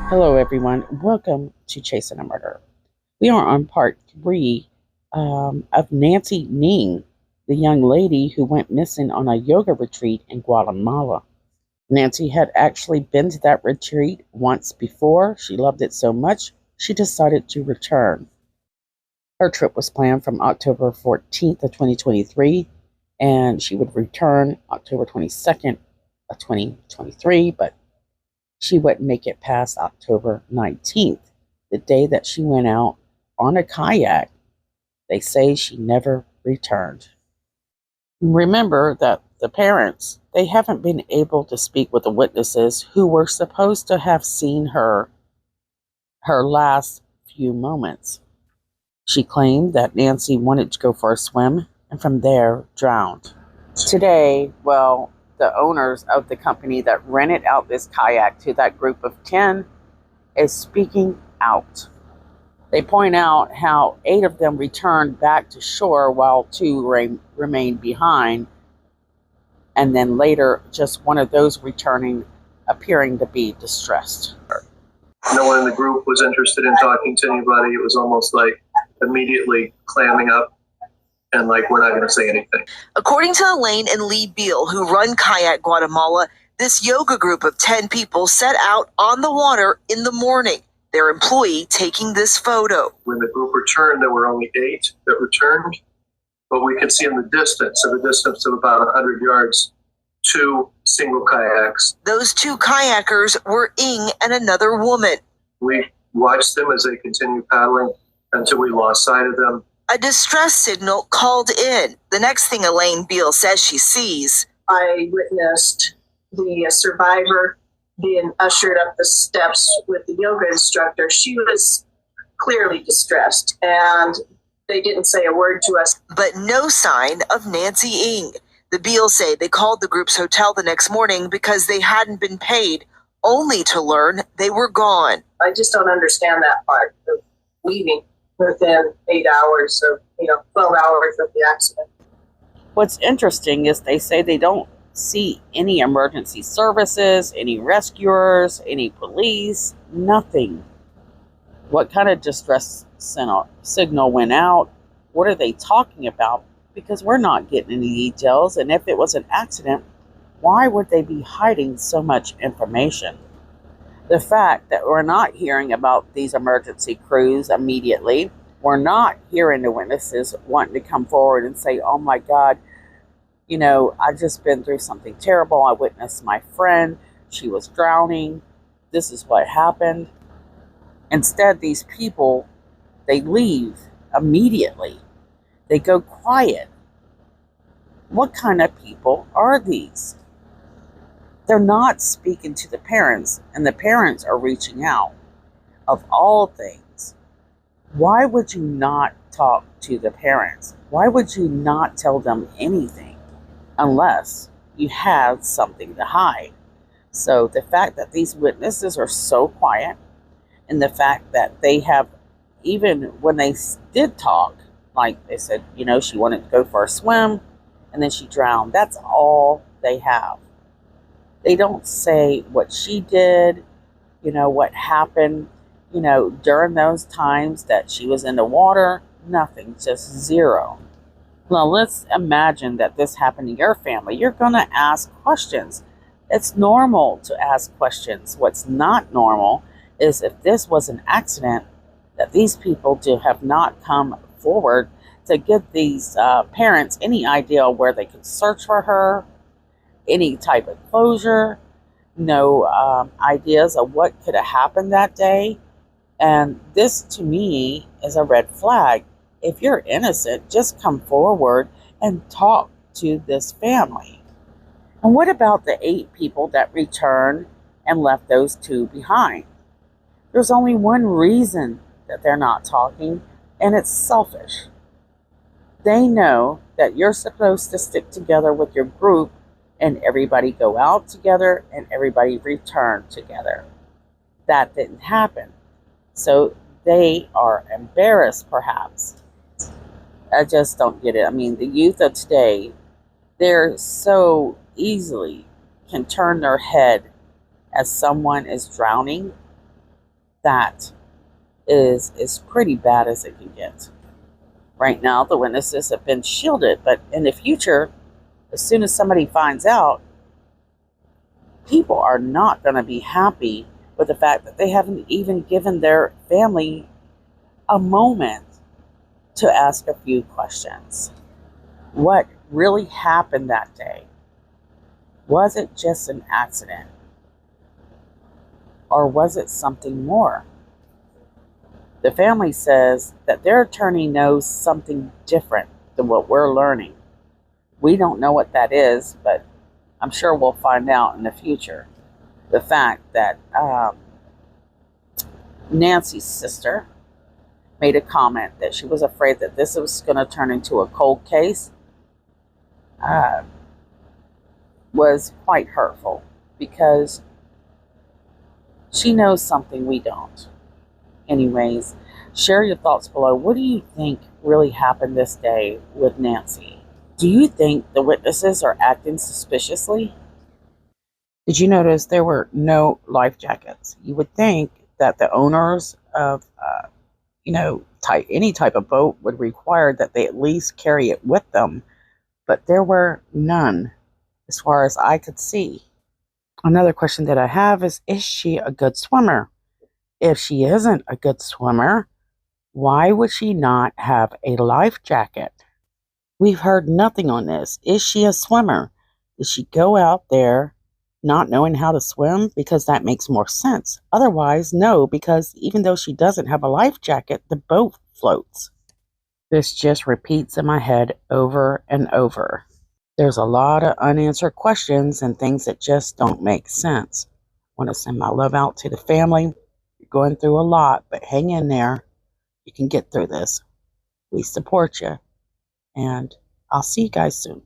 Hello, everyone. Welcome to Chasing a Murder. We are on part three of Nancy Ning, the young lady who went missing on a yoga retreat in Guatemala. Nancy had actually been to that retreat once before. She loved it so much, she decided to return. Her trip was planned from October 14th of 2023, and she would return October 22nd of 2023, but she wouldn't make it past October 19th, the day that she went out on a kayak. They say she never returned. Remember that the parents, they haven't been able to speak with the witnesses who were supposed to have seen her last few moments. She claimed that Nancy wanted to go for a swim and from there drowned. Today, the owners of the company that rented out this kayak to that group of 10 is speaking out. They point out how 8 of them returned back to shore while 2 remained behind, and then later just one of those returning appearing to be distressed. No one in the group was interested in talking to anybody. It was almost like immediately clamming up and like, we're not going to say anything. According to Elaine and Lee Beal, who run Kayak Guatemala, this yoga group of 10 people set out on the water in the morning. Their employee taking this photo. When the group returned, there were only 8 that returned, but we could see in the distance of about 100 yards, 2 single kayaks. Those 2 kayakers were Ing and another woman. We watched them as they continued paddling until we lost sight of them. A distress signal called in. The next thing Elaine Beal says she sees. I witnessed the survivor being ushered up the steps with the yoga instructor. She was clearly distressed, and they didn't say a word to us. But no sign of Nancy Ing. The Beals say they called the group's hotel the next morning because they hadn't been paid, only to learn they were gone. I just don't understand that part of leaving within 8 hours of, 12 hours of the accident. What's interesting is they say they don't see any emergency services, any rescuers, any police, nothing. What kind of distress signal went out? What are they talking about? Because we're not getting any details, and if it was an accident, why would they be hiding so much information? The fact that we're not hearing about these emergency crews immediately, we're not hearing the witnesses wanting to come forward and say, oh my God, I've just been through something terrible. I witnessed my friend. She was drowning. This is what happened. Instead, these people, they leave immediately. They go quiet. What kind of people are these? They're not speaking to the parents, and the parents are reaching out. Of all things, why would you not talk to the parents? Why would you not tell them anything unless you had something to hide? So the fact that these witnesses are so quiet, and the fact that they have, even when they did talk, like they said, she wanted to go for a swim and then she drowned. That's all they have. They don't say what she did, what happened, during those times that she was in the water. Nothing, just zero. Now, let's imagine that this happened to your family. You're going to ask questions. It's normal to ask questions. What's not normal is if this was an accident, that these people have not come forward to give these parents any idea where they could search for her, any type of closure, no ideas of what could have happened that day. And this, to me, is a red flag. If you're innocent, just come forward and talk to this family. And what about the 8 people that returned and left those 2 behind? There's only one reason that they're not talking, and it's selfish. They know that you're supposed to stick together with your group and everybody go out together and everybody return together. That didn't happen. So they are embarrassed, perhaps. I just don't get it. I mean, the youth of today, they're so easily can turn their head as someone is drowning that is pretty bad as it can get. Right now, the witnesses have been shielded, but in the future, as soon as somebody finds out, people are not going to be happy with the fact that they haven't even given their family a moment to ask a few questions. What really happened that day? Was it just an accident? Or was it something more? The family says that their attorney knows something different than what we're learning. We don't know what that is, but I'm sure we'll find out in the future. The fact that Nancy's sister made a comment that she was afraid that this was going to turn into a cold case was quite hurtful, because she knows something we don't. Anyways, share your thoughts below. What do you think really happened this day with Nancy? Do you think the witnesses are acting suspiciously? Did you notice there were no life jackets? You would think that the owners of, any type of boat would require that they at least carry it with them, but there were none, as far as I could see. Another question that I have is she a good swimmer? If she isn't a good swimmer, why would she not have a life jacket? We've heard nothing on this. Is she a swimmer? Did she go out there not knowing how to swim? Because that makes more sense. Otherwise, no, because even though she doesn't have a life jacket, the boat floats. This just repeats in my head over and over. There's a lot of unanswered questions and things that just don't make sense. I want to send my love out to the family. You're going through a lot, but hang in there. You can get through this. We support you. And I'll see you guys soon.